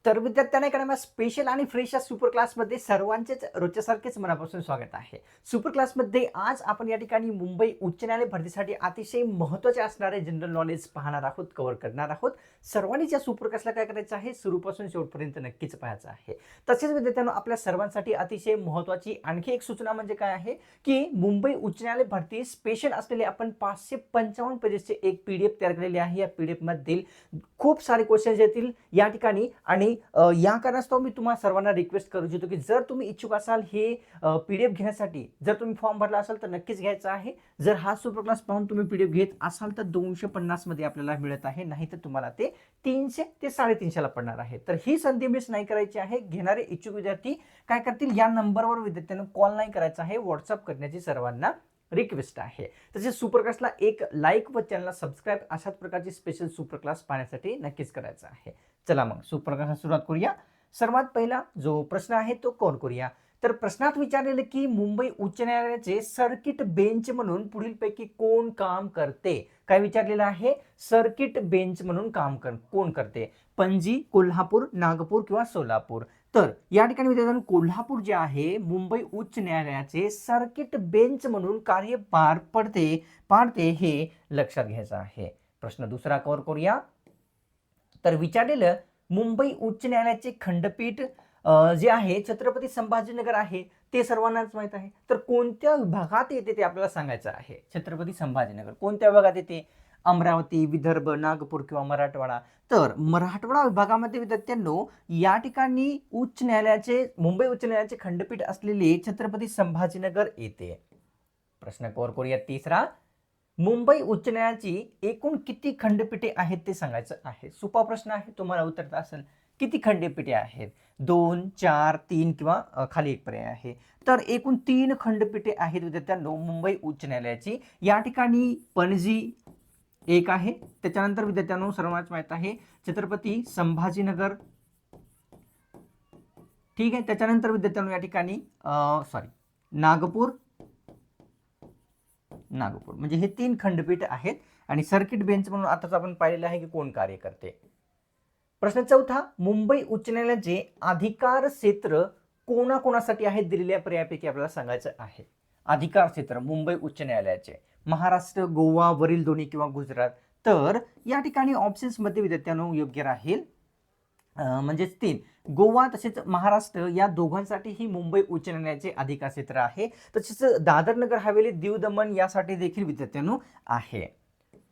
तर विद्यार्थ्यांना एखाद्या स्पेशल आणि फ्रेश या सुपर क्लासमध्ये सर्वांचेच रोजच्यासारखेच मनापासून स्वागत आहे. सुपर क्लासमध्ये आज आपण या ठिकाणी मुंबई उच्च न्यायालय भरतीसाठी अतिशय महत्त्वाचे असणारे जनरल नॉलेज पाहणार आहोत, कव्हर करणार आहोत. सर्वांनीच या सुपर क्लासला काय करायचं आहे, सुरूपासून शेवटपर्यंत नक्कीच पाहायचं आहे. तसेच विद्यार्थ्यांनो, आपल्या सर्वांसाठी अतिशय महत्त्वाची आणखी एक सूचना म्हणजे काय आहे, की मुंबई उच्च न्यायालय भरती स्पेशल असलेले आपण 555 पेजेसचे एक PDF तयार केलेली आहे. या PDF मधील खूप सारे क्वेश्चन्स येतील या ठिकाणी आणि या कारणास्तव मी तुम्हाला सर्वांना रिक्वेस्ट करू इच्छितो की जर तुम्ही इच्छुक असाल हे PDF घेण्यासाठी, जर तुम्ही फॉर्म भरला असाल तर नक्कीच घ्यायचा आहे. जर हा सुपर क्लास पाहून तुम्ही PDF घेत असाल तर 250 मध्ये आपल्याला मिळत आहे, नाही तर तुम्हाला ते 300 ते 350 ला पडणार आहे. तर ही संधी मिस नाही करायची आहे. घेणारे इच्छुक विद्यार्थी काय करतील, या नंबरवर विद्यार्थ्यांना कॉल नाही करायचा आहे, व्हॉट्सअप करण्याची सर्वांना रिक्वेस्ट आहे. तसेच सुपर क्लासला एक लाईक व चॅनलला सबस्क्राईब अशाच प्रकारची स्पेशल सुपर क्लास पाहण्यासाठी नक्कीच करायचं आहे. चला मग सुपर क्लासला सुरुवात करूया. सर्वात पहिला जो प्रश्न आहे तो कव्हर करूया. तर प्रश्नात विचारलेले की मुंबई उच्च न्यायालयाचे सर्किट बेंच म्हणून पुढीलपैकी कोण काम करते? काय विचारलेलं आहे? सर्किट बेंच म्हणून कोण करते? पणजी, कोल्हापूर, नागपूर किंवा सोलापूर? तर या ठिकाणी विद्यार्थ्यांनो, कोल्हापूर जे आहे मुंबई उच्च न्यायालयाचे सर्किट बेंच म्हणून कार्य पाडते हे लक्षात घ्यायचं आहे. प्रश्न दुसरा कव्हर करूया. तर विचारलेलं मुंबई उच्च न्यायालयाचे खंडपीठ जे आहे छत्रपती संभाजीनगर आहे, ते सर्वांनाच माहित आहे. तर कोणत्या विभागात येते ते आपल्याला सांगायचं आहे. छत्रपती संभाजीनगर कोणत्या विभागात येते? अमरावती, विदर्भ, नागपूर किंवा मराठवाडा? तर मराठवाडा विभागामध्ये विद्यार्थ्यांनो या ठिकाणी मुंबई उच्च न्यायालयाचे खंडपीठ असलेले छत्रपती संभाजीनगर येते. प्रश्न कव्हर करूया तिसरा. मुंबई उच्च न्यायालयाची एकूण किती खंडपीठे आहेत ते सांगायचं आहे. सोपा प्रश्न आहे, तुम्हाला उत्तर असेल किती खंडपीठे आहेत? 2, 4, 3 किंवा खाली एक पर्याय आहे. तर एकूण 3 खंडपीठे आहेत विद्यार्थ्यांनो मुंबई उच्च न्यायालयाची. या ठिकाणी पणजी एक आहे, त्याच्यानंतर विद्यार्थ्यांनो सर्वांनाच माहित आहे छत्रपती संभाजीनगर, ठीक आहे. त्याच्यानंतर विद्यार्थ्यांनो या ठिकाणी नागपूर म्हणजे हे 3 खंडपीठ आहेत आणि सर्किट बेंच म्हणून आताच आपण पाहिलेलं आहे की कोण कार्य करते. प्रश्न चौथा. मुंबई उच्च न्यायालयाचे अधिकार क्षेत्र कोणाकोणासाठी आहेत? दिलेल्या पर्यायापैकी आपल्याला सांगायचं आहे. अधिकार क्षेत्र मुंबई उच्च न्यायालयाचे महाराष्ट्र, गोवा, वरील दोन्ही किंवा गुजरात? तर या ठिकाणी ऑप्शन्स मध्ये विद्यार्थ्यांनो योग्य राहील म्हणजेच 3 गोवा तसेच महाराष्ट्र या दोघांसाठी ही मुंबई उच्च न्यायालयाचे अधिकार क्षेत्र आहे. तसेच दादर नगर हवेली, दीव दमण यासाठी देखील विद्यार्थ्यांनो आहे.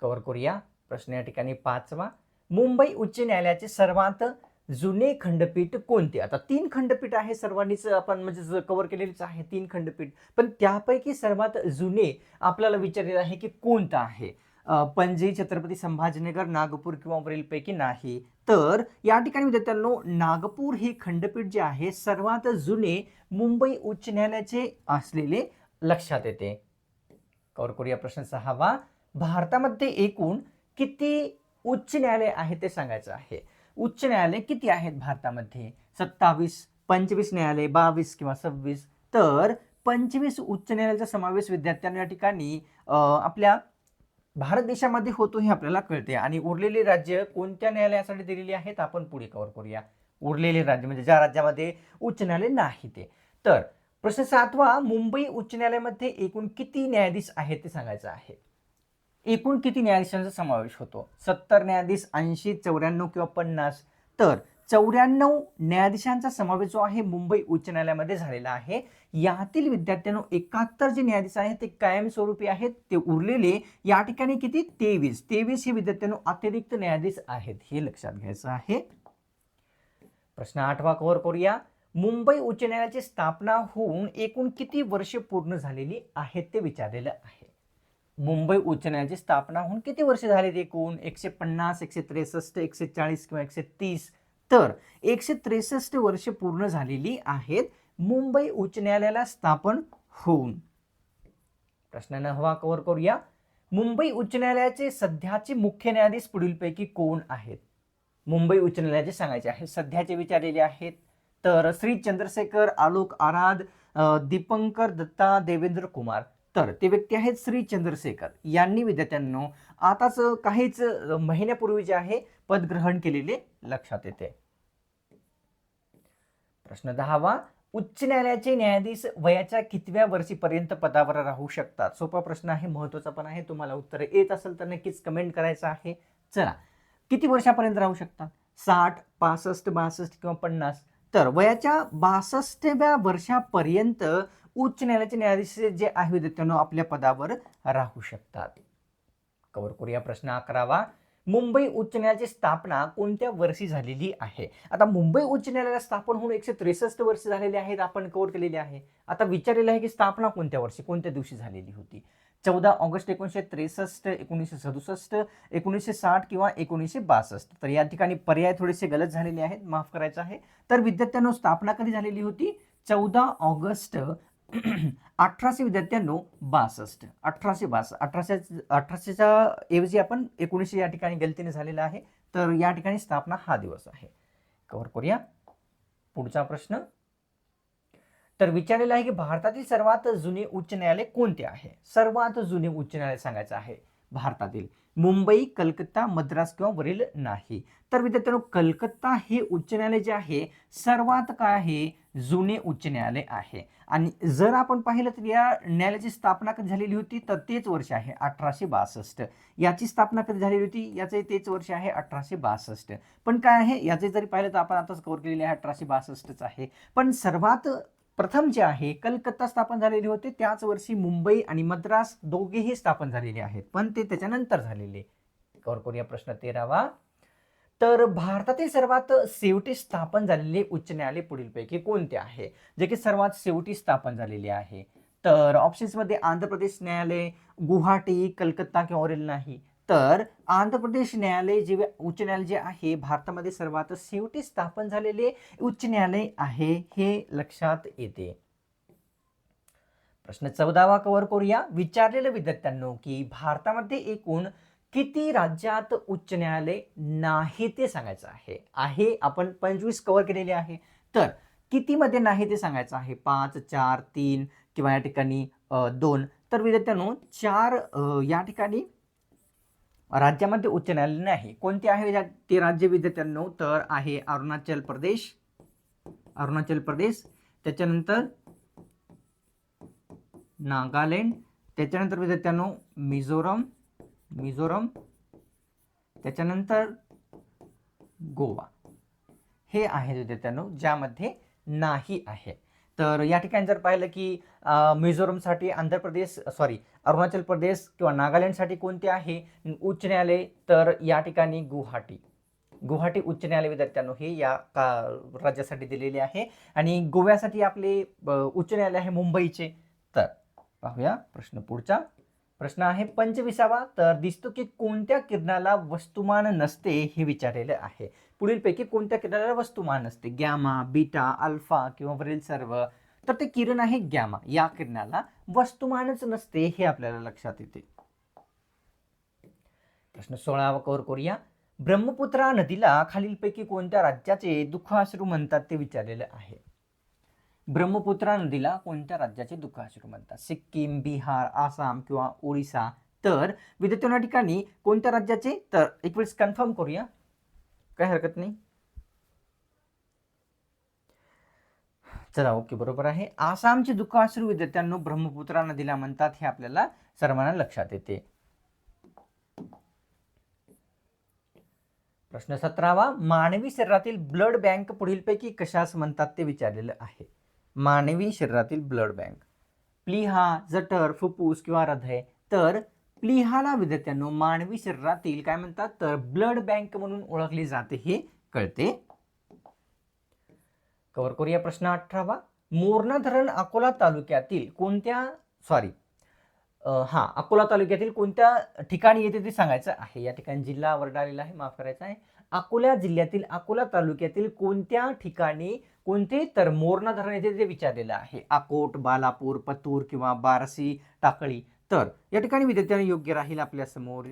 कव्हर करूया. प्रश्न या ठिकाणी 5वा. मुंबई उच्च न्यायालयाचे सर्वात जुने खंडपीठ कोणते? आता 3 खंडपीठ आहे, सर्वांनीच आपण म्हणजे कव्हर केलेलेच आहे 3 खंडपीठ, पण त्यापैकी सर्वात जुने आपल्याला विचारलेलं आहे की कोणतं आहे? पणजी, छत्रपती संभाजीनगर, नागपूर किंवा वरीलपैकी नाही? तर या ठिकाणी विद्यार्थ्यांनो नागपूर हे खंडपीठ जे आहे सर्वात जुने मुंबई उच्च न्यायालयाचे असलेले लक्षात येते. कव्हर करूया. प्रश्न 6वा. भारतामध्ये एकूण किती उच्च न्यायालय आहे ते सांगायचं आहे. उच्च न्यायालय किती आहेत भारतामध्ये? 27, 25 न्यायालय, 22 किंवा 26? तर 25 उच्च न्यायालयाचा समावेश विद्यार्थ्यांना या ठिकाणी आपल्या भारत देशामध्ये होतो हे आपल्याला कळते. आणि उरलेले राज्य कोणत्या न्यायालयासाठी दिलेली आहेत आपण पुढे कव्हर करूया. उरलेले राज्य म्हणजे ज्या राज्यामध्ये उच्च न्यायालय नाही ते. तर प्रश्न 7वा. मुंबई उच्च न्यायालयामध्ये एकूण किती न्यायाधीश आहेत ते सांगायचं आहे. एकूण किती न्यायाधीशांचा समावेश होतो? 70 न्यायाधीश, 80, 94 किंवा 50? तर 94 न्यायाधीशांचा समावेश जो आहे मुंबई उच्च न्यायालयामध्ये झालेला आहे. यातील विद्यार्थ्यांनो 71 जे न्यायाधीश आहेत ते कायमस्वरूपी आहेत. ते उरलेले या ठिकाणी किती? 23 हे विद्यार्थ्यांनो अतिरिक्त न्यायाधीश आहेत, हे लक्षात घ्यायचं आहे. प्रश्न 8वा कव्हर करूया. मुंबई उच्च न्यायालयाची स्थापना होऊन एकूण किती वर्षे पूर्ण झालेली आहेत ते विचारलेलं आहे. मुंबई उच्च न्यायालयाची स्थापना होऊन किती वर्ष झालीत एकूण? 150, 163, 140 किंवा 130? तर 163 वर्ष पूर्ण झालेली आहेत मुंबई उच्च न्यायालयाला स्थापन होऊन. प्रश्न 9वा कव्हर करूया. मुंबई उच्च न्यायालयाचे सध्याचे मुख्य न्यायाधीश पुढीलपैकी कोण आहेत? मुंबई उच्च न्यायालयाचे सांगायचे आहे. सध्याचे विचारलेले आहेत. तर श्री चंद्रशेखर, आलोक आराध, दीपंकर दत्ता, देवेंद्र कुमार? तर ते व्यक्ती आहेत श्री चंद्रशेखर. यांनी विद्यार्थ्यांनो आताच काहीच महिन्यापूर्वी जे आहे पद ग्रहण केलेले लक्षात येते. प्रश्न 10वा, उच्च न्यायालयाचे न्यायाधीश वयाच्या कितव्या वर्षीपर्यंत पदावर राहू शकतात? सोपा प्रश्न आहे, महत्त्वाचा पण आहे. तुम्हाला उत्तर येत असेल तर नक्कीच कमेंट करायचं आहे. चला, किती वर्षापर्यंत राहू शकतात? 60, 65, 62 किंवा 50? तर वयाच्या 62व्या वर्षापर्यंत उच्च न्यायालयाचे न्यायाधीश जे आहे विद्यार्थ्यांनो आपल्या पदावर राहू शकतात. कव्हर करूया प्रश्न 11वा. मुंबई उच्च न्यायालयाची स्थापना कोणत्या वर्षी झालेली आहे? आता मुंबई उच्च न्यायालयाला स्थापन होऊन 163 वर्ष झालेली आहेत, आपण कव्हर केलेली आहे. आता विचारलेलं आहे की स्थापना कोणत्या वर्षी, कोणत्या दिवशी झालेली होती? 14 ऑगस्ट 1963, 1967, 1960 किंवा 1962? तर या ठिकाणी पर्याय थोडेसे गलत झालेले आहेत, माफ करायचं आहे. तर विद्यार्थ्यांनो स्थापना कधी झालेली होती? 14 ऑगस्ट 1800 विद्यार्थ्यांनो 62, 1862, 1800च्या ऐवजी आपण 1900 या ठिकाणी गलतीने झालेला आहे. तर या ठिकाणी स्थापना हा दिवस आहे. कव्हर करूया पुढचा प्रश्न. तर विचारलेला आहे की भारतातील सर्वात जुने उच्च न्यायालय कोणते आहे? सर्वात जुने उच्च न्यायालय सांगायचं आहे भारतातील. मुंबई, कलकत्ता, मद्रास किंवा वरील नाही? तर विद्यार्थ्यांनो कलकत्ता हे उच्च न्यायालय जे आहे सर्वात काय आहे, जुने उच्च न्यायालय आहे. आणि जर आपण पाहिलं तर या न्यायालयाची स्थापना कधी झालेली होती, तर तेच वर्ष आहे 1862. याची स्थापना कधी झालेली होती, याचे तेच वर्ष आहे 1862. पण काय आहे, याचे जरी पाहिलं तर आपण आताच कव्हर केलेले आहे 1862च आहे. पण सर्वात प्रथम जे आहे कलकत्ता स्थापन झालेले होते, त्याच वर्षी मुंबई आणि मद्रास दोघेही स्थापन झालेले आहेत, पण ते त्याच्यानंतर झालेले. कव्हर करूया प्रश्न 13वा. तर भारतातील सर्वात शेवटी स्थापन झालेले उच्च न्यायालय पुढीलपैकी कोणते आहे, जे की सर्वात शेवटी स्थापन झालेले आहे? तर ऑप्शन्समध्ये आंध्र प्रदेश न्यायालय, गुवाहाटी, कलकत्ता किंवा वरील नाही? तर आंध्र प्रदेश न्यायालय जे उच्च न्यायालय जे आहे भारतामध्ये सर्वात शेवटी स्थापन झालेले उच्च न्यायालय आहे, हे लक्षात येते. प्रश्न 14वा कव्हर करूया. विचारलेलं विद्यार्थ्यांनो की भारतामध्ये एकूण किती राज्यात उच्च न्यायालय नाही ते सांगायचं आहे. आपण 25 कव्हर केलेले आहे, तर किती मध्ये नाही ते सांगायचं आहे. 5, 4, 3 किंवा या ठिकाणी 2? तर विद्यार्थ्यांनो 4 या ठिकाणी राज्यामध्ये उच्च न्यायालय नाही. कोणते आहे ते राज्य विद्यार्थ्यांनो? तर आहे अरुणाचल प्रदेश, त्याच्यानंतर नागालँड, त्याच्यानंतर विद्यार्थ्यांनो मिझोरम, त्याच्यानंतर गोवा. हे आहे विद्यार्थ्यांनो ज्यामध्ये नाही आहे. तर या ठिकाणी जर पाहिलं की मिझोरमसाठी अरुणाचल प्रदेश किंवा नागालँडसाठी कोणते आहे उच्च न्यायालय? तर या ठिकाणी गुवाहाटी उच्च न्यायालय विद्यार्थ्यांनो हे या राज्यासाठी दिलेले आहे. आणि गोव्यासाठी आपले उच्च न्यायालय आहे मुंबईचे. तर पाहूया प्रश्न पुढचा. प्रश्न आहे 25वा. तर दिसतो की कोणत्या किरणाला वस्तुमान नसते हे विचारलेले आहे. पुढीलपैकी कोणत्या किरणाला वस्तुमान नसते? गॅमा, बीटा, अल्फा किंवा वरील सर्व? तर ते किरण आहे गॅमा, या किरणाला वस्तुमानच नसते हे आपल्याला लक्षात येते. प्रश्न 16वा कव्हर करूया. ब्रह्मपुत्रा नदीला खालीलपैकी कोणत्या राज्याचे दुःखाश्रू म्हणतात ते विचारलेलं आहे. ब्रह्मपुत्रा नदीला कोणत्या राज्याचे दुःखाश्रू म्हणतात? सिक्कीम, बिहार, आसाम किंवा ओडिसा? तर विद्यार्थ्यांना ठिकाणी कोणत्या राज्याचे? तर एक वेळेस कन्फर्म करूया, काही हरकत नाही. चला, ओके, बरोबर आहे. आसामचे दुःखाश्रू विद्यार्थ्यांनो ब्रह्मपुत्रा नदीला म्हणतात, हे आपल्याला सर्वांना लक्षात येते. प्रश्न 17वा. मानवी शरीरातील ब्लड बँक पुढीलपैकी कशास म्हणतात ते विचारलेलं आहे. मानवी शरीरातील ब्लड बँक, प्लीहा, जठर, फुफ्फुस किंवा हृदय? तर प्लीहाला विद्यार्थ्यांनो मानवी शरीरातील काय म्हणतात? तर ब्लड बँक म्हणून ओळखली जाते, हे कळते. कव्हर करूया प्रश्न 18वा. मोरणा धरण अकोला तालुक्यातील कोणत्या अकोला तालुक्यातील कोणत्या ठिकाणी येते ते सांगायचं आहे. या ठिकाणी जिल्हा वर्डालेला आहे, माफ करायचं आहे. अकोला जिल्ह्यातील अकोला तालुक्यातील कोणत्या ठिकाणी कोणते? तर मोरणा धरण येते ते विचारलेलं आहे. अकोट, बालापूर, पतूर किंवा बारसी, टाकळी? तर या ठिकाणी विद्यार्थ्यांनी योग्य राहील आपल्या समोर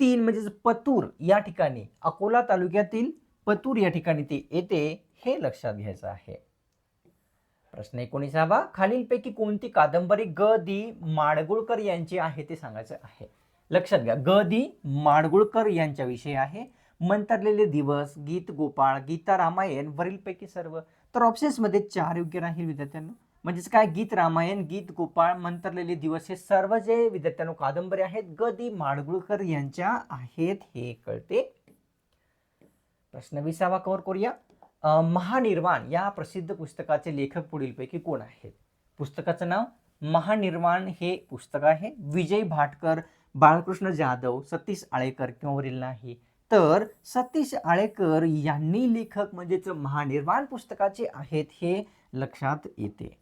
3 म्हणजे पतूर या ठिकाणी, अकोला तालुक्यातील पतूर या ठिकाणी ते येते, हे लक्षात घ्यायचं आहे. प्रश्न 19वा. खालीलपैकी कोणती कादंबरी ग दि माडगुळकर यांची आहे ते सांगायचं आहे. लक्षात घ्या, ग दि माडगुळकर यांच्याविषयी आहे. मंतरलेले दिवस, गीत गोपाळ, गीता रामायण, वरीलपैकी सर्व? तर ऑप्शन्समध्ये 4 योग्य राहील विद्यार्थ्यांनो. म्हणजेच काय, गीत रामायण, गीत गोपाळ, मंत्रलेले दिवस हे सर्व जे विद्यार्थ्यांनो कादंबरी आहेत ग दि माडगुळकर यांच्या आहेत हे कळते. प्रश्न 20वा कव्हर करूया. महानिर्वाण या प्रसिद्ध पुस्तकाचे लेखक पुढीलपैकी कोण आहेत? पुस्तकाचं नाव महानिर्वाण हे पुस्तक आहे. विजय भाटकर, बाळकृष्ण जाधव, सतीश आळेकर किंवा वरील नाही? तर सतीश आळेकर यांनी लेखक म्हणजेच महानिर्वाण पुस्तकाचे आहेत हे लक्षात येते.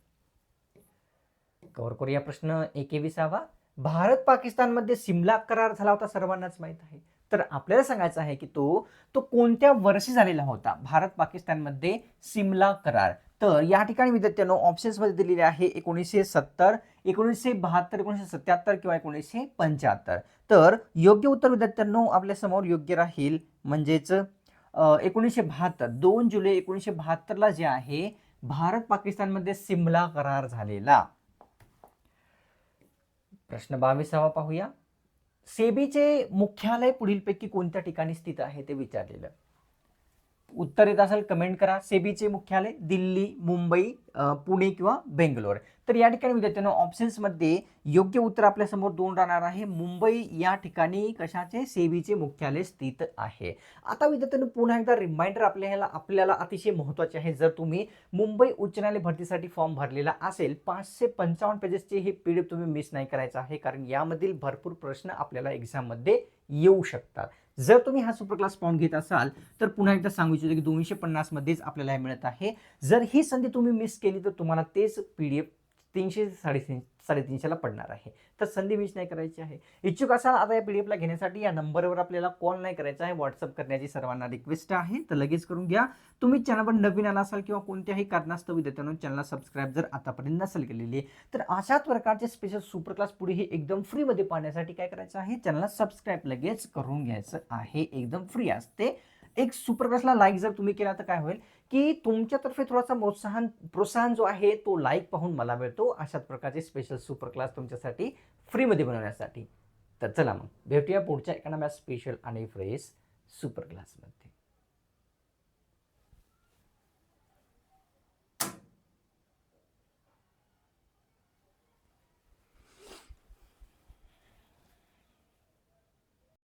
कव्हर करूया प्रश्न 21वा. भारत पाकिस्तानमध्ये सिमला करार झाला होता, सर्वांनाच माहित आहे. तर आपल्याला सांगायचं आहे की तो कोणत्या वर्षी झालेला होता भारत पाकिस्तानमध्ये सिमला करार? तर या ठिकाणी विद्यार्थ्यांनो ऑप्शन्समध्ये दिलेले आहे 1970, 1972, 1977 किंवा 1975. तर योग्य उत्तर विद्यार्थ्यांनो आपल्या समोर योग्य राहील म्हणजेच 1972. 2 जुलै 1972ला जे आहे भारत पाकिस्तानमध्ये सिमला करार झालेला. प्रश्न 22वा पाहूया. सेबीचे मुख्यालय पुढीलपैकी कोणत्या ठिकाणी स्थित आहे ते विचारलेलं. उत्तर येत असेल कमेंट करा. सेबीचे मुख्यालय दिल्ली, मुंबई, पुणे किंवा बेंगलोर. तर या ठिकाणी विद्यार्थ्यांनो ऑप्शन्समध्ये योग्य उत्तर आपल्या समोर 2 राहणार आहे. मुंबई या ठिकाणी कशाचे, सेबीचे मुख्यालय स्थित आहे. आता विद्यार्थ्यांनो पुन्हा एकदा रिमाइंडर आपल्याला अतिशय महत्त्वाचे आहे. जर तुम्ही मुंबई उच्च न्यायालय भरतीसाठी फॉर्म भरलेला असेल 555 पेजेसचे हे PDF तुम्ही मिस नाही करायचं आहे, कारण यामधील भरपूर प्रश्न आपल्याला एक्झाममध्ये येऊ शकतात. जर तुम्ही हा सुपर क्लास फॉर्म घेत असाल तर पुन्हा एकदा सांगू इच्छितो की 250 मध्येच आपल्याला हे मिळत आहे. जर ही संधी तुम्ही मिस केली तर तुम्हाला तेच PDF 300 350ला पडणार आहे. तर संधी मिस नाही करायची आहे. इच्छुक असाल आता या PDF ला घेण्यासाठी या नंबरवर आपल्याला कॉल नाही करायचा आहे, व्हॉट्सअप करण्याची सर्वांना रिक्वेस्ट आहे. तर लगेच करून घ्या. तुम्ही चॅनलवर नवीन आला असाल किंवा कोणत्याही कारणास्तव विद्यार्थ्यांनो चॅनलला सबस्क्राईब जर आतापर्यंत नसेल केलेली, तर अशाच प्रकारचे स्पेशल सुपर क्लास पुढेही एकदम फ्रीमध्ये पाहण्यासाठी काय करायचं आहे, चॅनलला सबस्क्राईब लगेच करून घ्यायचं आहे. एकदम फ्री असते. एक सुपर क्लासला लाईक जर तुम्ही केला तर काय होईल की तुमच्यातर्फे थोडासा प्रोत्साहन जो आहे तो लाईक पाहून मला मिळतो. अशाच प्रकारचे स्पेशल सुपर क्लास तुमच्यासाठी फ्रीमध्ये बनवण्यासाठी. तर चला मग भेटूया पुढच्या एका नव्या स्पेशल आणि फ्रेश सुपर क्लासमध्ये.